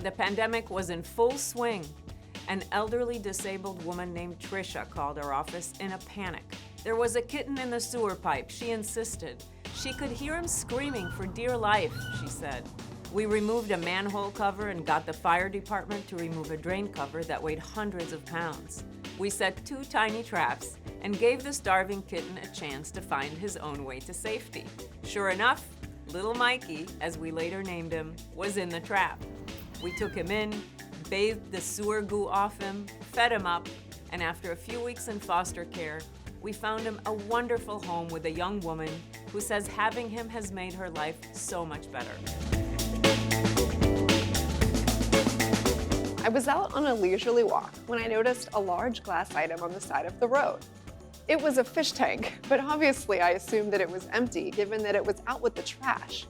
The pandemic was in full swing. An elderly disabled woman named Tricia called our office in a panic. There was a kitten in the sewer pipe, she insisted. She could hear him screaming for dear life, she said. We removed a manhole cover and got the fire department to remove a drain cover that weighed hundreds of pounds. We set 2 tiny traps and gave the starving kitten a chance to find his own way to safety. Sure enough, little Mikey, as we later named him, was in the trap. We took him in, bathed the sewer goo off him, fed him up, and after a few weeks in foster care, we found him a wonderful home with a young woman who says having him has made her life so much better. I was out on a leisurely walk when I noticed a large glass item on the side of the road. It was a fish tank, but obviously I assumed that it was empty given that it was out with the trash.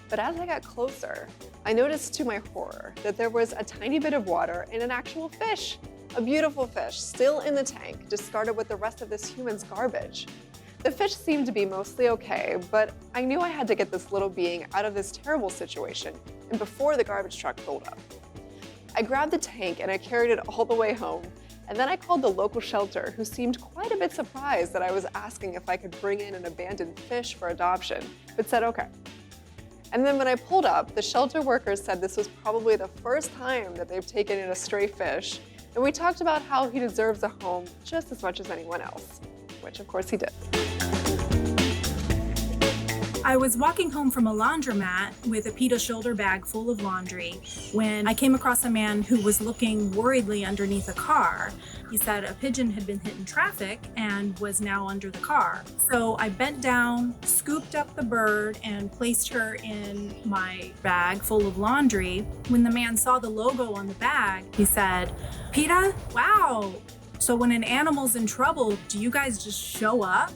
But as I got closer, I noticed to my horror that there was a tiny bit of water and an actual fish. A beautiful fish, still in the tank, discarded with the rest of this human's garbage. The fish seemed to be mostly okay, but I knew I had to get this little being out of this terrible situation, and before the garbage truck pulled up. I grabbed the tank and I carried it all the way home, and then I called the local shelter, who seemed quite a bit surprised that I was asking if I could bring in an abandoned fish for adoption, but said okay. And then when I pulled up, the shelter workers said this was probably the first time that they've taken in a stray fish, and we talked about how he deserves a home just as much as anyone else, which of course he did. I was walking home from a laundromat with a PETA shoulder bag full of laundry when I came across a man who was looking worriedly underneath a car. He said a pigeon had been hit in traffic and was now under the car. So I bent down, scooped up the bird, and placed her in my bag full of laundry. When the man saw the logo on the bag, he said, "PETA? Wow! So when an animal's in trouble, do you guys just show up?"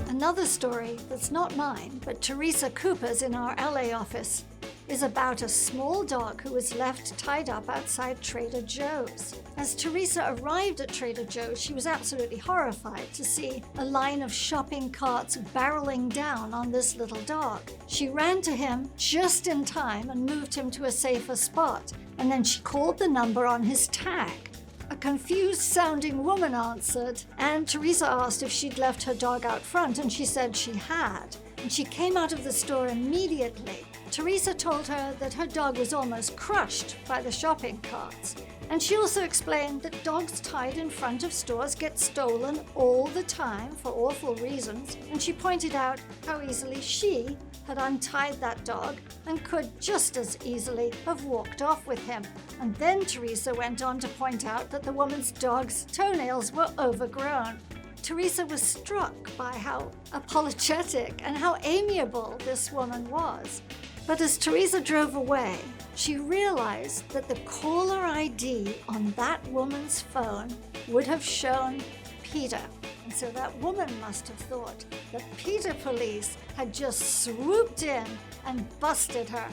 Another story that's not mine, but Teresa Cooper's in our LA office, is about a small dog who was left tied up outside Trader Joe's. As Teresa arrived at Trader Joe's, she was absolutely horrified to see a line of shopping carts barreling down on this little dog. She ran to him just in time and moved him to a safer spot, and then she called the number on his tag. A confused-sounding woman answered, and Teresa asked if she'd left her dog out front, and she said she had. And she came out of the store immediately. Teresa told her that her dog was almost crushed by the shopping carts. And she also explained that dogs tied in front of stores get stolen all the time for awful reasons. And she pointed out how easily she had untied that dog and could just as easily have walked off with him. And then Teresa went on to point out that the woman's dog's toenails were overgrown. Teresa was struck by how apologetic and how amiable this woman was. But as Teresa drove away, she realized that the caller ID on that woman's phone would have shown PETA. And so that woman must have thought that PETA police had just swooped in and busted her.